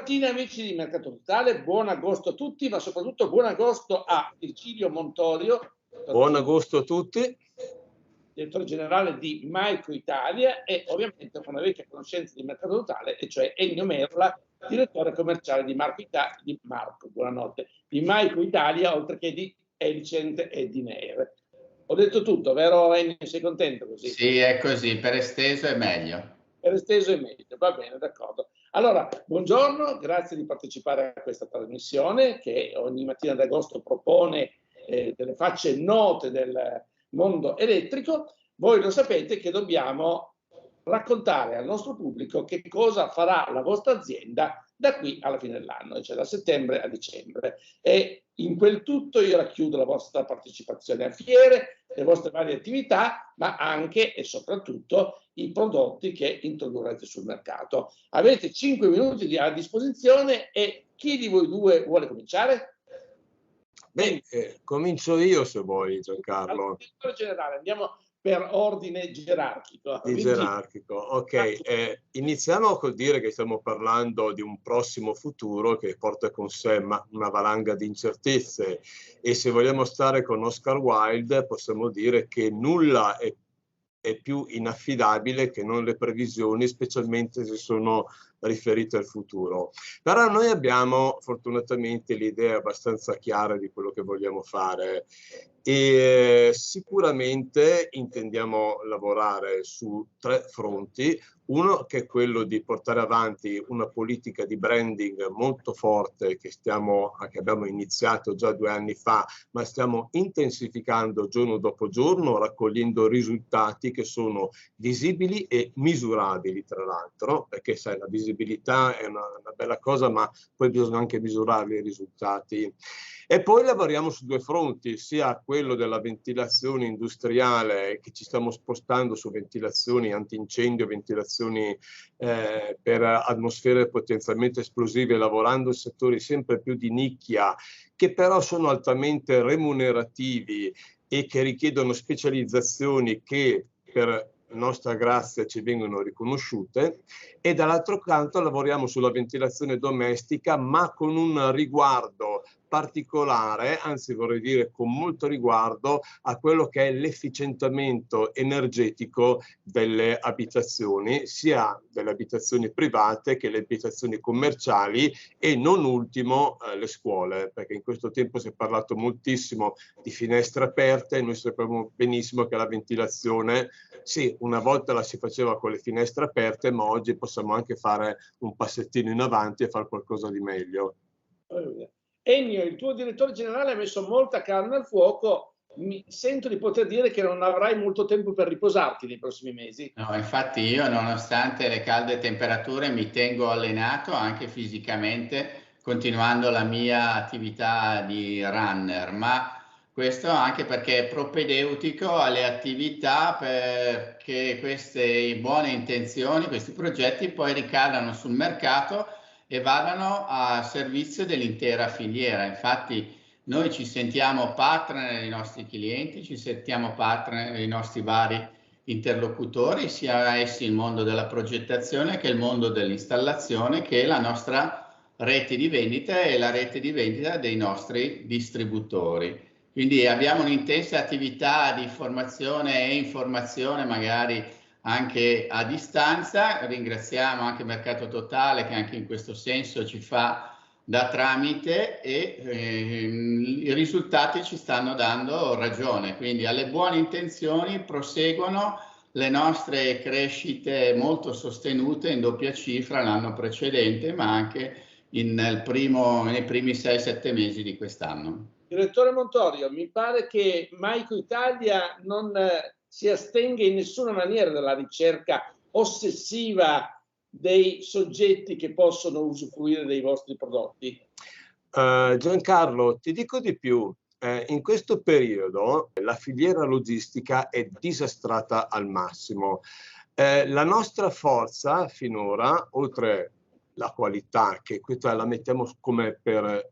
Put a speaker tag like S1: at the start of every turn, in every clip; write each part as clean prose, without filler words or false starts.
S1: mattina amici di Mercato Totale, buon agosto a tutti, ma soprattutto buon agosto a Virgilio Montorio.
S2: Buon agosto a tutti.
S1: Direttore generale di Maico Italia e ovviamente una vecchia conoscenza di Mercato Totale, e cioè Ennio Merla, direttore commerciale di di Maico Italia, oltre che di Elicent e di Neer. Ho detto tutto, vero Ennio? Sei contento così?
S3: Sì, è così, per esteso è meglio.
S1: Per esteso è meglio, va bene, d'accordo. Allora, buongiorno, grazie di partecipare a questa trasmissione che ogni mattina d'agosto propone delle facce note del mondo elettrico. Voi lo sapete che dobbiamo raccontare al nostro pubblico che cosa farà la vostra azienda da qui alla fine dell'anno, cioè da settembre a dicembre. E in quel tutto io racchiudo la vostra partecipazione a fiere, le vostre varie attività, ma anche e soprattutto i prodotti che introdurrete sul mercato. Avete 5 minuti a disposizione e chi di voi due vuole cominciare?
S2: Beh, comincio io se vuoi, Giancarlo.
S1: Allora, generale, andiamo per ordine gerarchico.
S2: Gerarchico, ok. Iniziamo col dire che stiamo parlando di un prossimo futuro che porta con sé una valanga di incertezze, e se vogliamo stare con Oscar Wilde possiamo dire che nulla è più inaffidabile che non le previsioni, specialmente se sono riferite al futuro. Però noi abbiamo fortunatamente l'idea abbastanza chiara di quello che vogliamo fare e sicuramente intendiamo lavorare su 3 fronti. Uno che è quello di portare avanti una politica di branding molto forte che abbiamo iniziato già 2 anni fa, ma stiamo intensificando giorno dopo giorno, raccogliendo risultati che sono visibili e misurabili, tra l'altro, perché sai, la visibilità è una bella cosa, ma poi bisogna anche misurare i risultati. E poi lavoriamo su 2 fronti, sia quello della ventilazione industriale, che ci stiamo spostando su ventilazioni antincendio, ventilazioni per atmosfere potenzialmente esplosive, lavorando in settori sempre più di nicchia, che però sono altamente remunerativi e che richiedono specializzazioni che per nostra grazia ci vengono riconosciute. E dall'altro canto lavoriamo sulla ventilazione domestica, ma con un riguardo particolare, anzi vorrei dire con molto riguardo a quello che è l'efficientamento energetico delle abitazioni, sia delle abitazioni private che le abitazioni commerciali, e non ultimo le scuole, perché in questo tempo si è parlato moltissimo di finestre aperte e noi sappiamo benissimo che la ventilazione, sì, una volta la si faceva con le finestre aperte, ma oggi possiamo anche fare un passettino in avanti e fare qualcosa di meglio.
S1: Ennio, il tuo direttore generale ha messo molta carne al fuoco. Mi sento di poter dire che non avrai molto tempo per riposarti nei prossimi mesi.
S3: No, infatti io, nonostante le calde temperature, mi tengo allenato anche fisicamente, continuando la mia attività di runner, ma questo anche perché è propedeutico alle attività, perché queste buone intenzioni, questi progetti poi ricadano sul mercato e vadano a servizio dell'intera filiera. Infatti noi ci sentiamo partner dei nostri clienti, ci sentiamo partner dei nostri vari interlocutori, sia essi il mondo della progettazione che il mondo dell'installazione, che la nostra rete di vendita e la rete di vendita dei nostri distributori. Quindi abbiamo un'intensa attività di formazione e informazione, magari anche a distanza. Ringraziamo anche Mercato Totale che anche in questo senso ci fa da tramite, e i risultati ci stanno dando ragione. Quindi alle buone intenzioni proseguono le nostre crescite molto sostenute in doppia cifra l'anno precedente, ma anche nei primi 6-7 mesi di quest'anno.
S1: Direttore Montorio, mi pare che Maico Italia non si astenga in nessuna maniera dalla ricerca ossessiva dei soggetti che possono usufruire dei vostri prodotti.
S2: Giancarlo, ti dico di più. In questo periodo la filiera logistica è disastrata al massimo. La nostra forza finora, oltre la qualità, che questa la mettiamo come per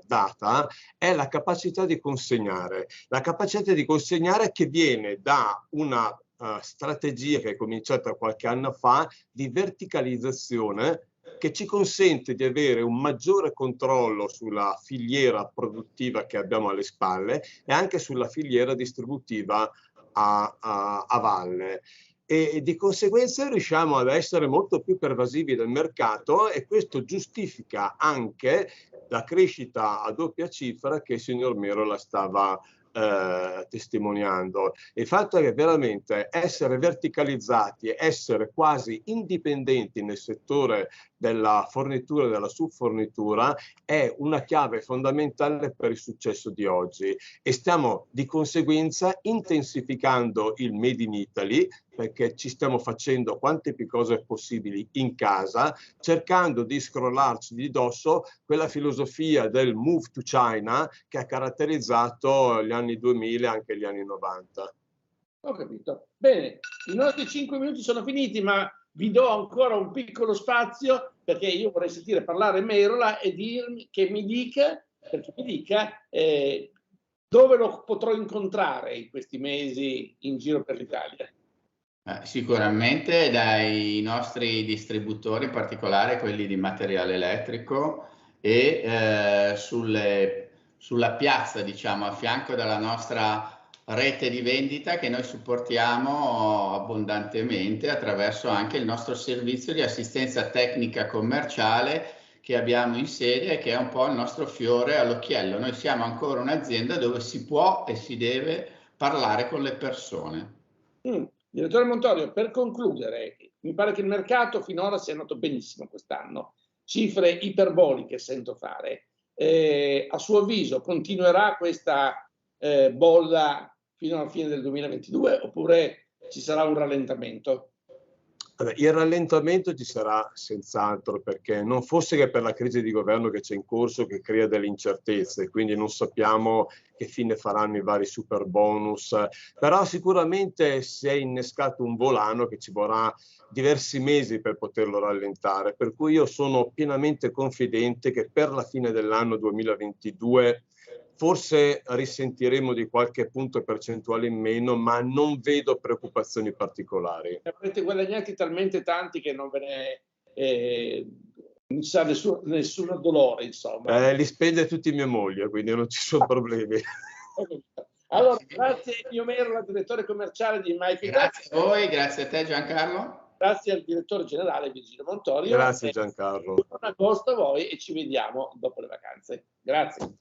S2: data, è la capacità di consegnare. La capacità di consegnare che viene da una strategia che è cominciata qualche anno fa di verticalizzazione che ci consente di avere un maggiore controllo sulla filiera produttiva che abbiamo alle spalle e anche sulla filiera distributiva a valle. E di conseguenza riusciamo ad essere molto più pervasivi del mercato, e questo giustifica anche la crescita a doppia cifra che il signor Merola stava testimoniando. Il fatto è che veramente essere verticalizzati, essere quasi indipendenti nel settore della fornitura e della subfornitura è una chiave fondamentale per il successo di oggi, e stiamo di conseguenza intensificando il Made in Italy, perché ci stiamo facendo quante più cose possibili in casa, cercando di scrollarci di dosso quella filosofia del move to China che ha caratterizzato gli anni 2000 e anche gli anni 90.
S1: Ho capito. Bene, i nostri 5 minuti sono finiti, ma vi do ancora un piccolo spazio, perché io vorrei sentire parlare Merola e dirmi, che mi dica, perché mi dica dove lo potrò incontrare in questi mesi in giro per l'Italia.
S3: Sicuramente dai nostri distributori, in particolare quelli di materiale elettrico, e sulla piazza, diciamo, a fianco della nostra rete di vendita che noi supportiamo abbondantemente attraverso anche il nostro servizio di assistenza tecnica commerciale che abbiamo in sede e che è un po' il nostro fiore all'occhiello. Noi siamo ancora un'azienda dove si può e si deve parlare con le persone.
S1: Direttore Montorio, per concludere, mi pare che il mercato finora sia andato benissimo quest'anno, cifre iperboliche sento fare. A suo avviso continuerà questa bolla fino alla fine del 2022 oppure ci sarà un rallentamento?
S2: Il rallentamento ci sarà senz'altro, perché non fosse che per la crisi di governo che c'è in corso, che crea delle incertezze, quindi non sappiamo che fine faranno i vari super bonus, però sicuramente si è innescato un volano che ci vorrà diversi mesi per poterlo rallentare, per cui io sono pienamente confidente che per la fine dell'anno 2022 forse risentiremo di qualche punto percentuale in meno, ma non vedo preoccupazioni particolari.
S1: Avrete guadagnati talmente tanti che non ve ne sa nessun dolore, insomma.
S2: Li spende tutti mia moglie, quindi non ci sono problemi.
S1: Allora, grazie mio Merola, direttore commerciale di Mike.
S3: Grazie a voi, grazie a te Giancarlo.
S1: Grazie al direttore generale Virgilio Montorio.
S2: Grazie Giancarlo.
S1: Buon agosto a voi e ci vediamo dopo le vacanze. Grazie.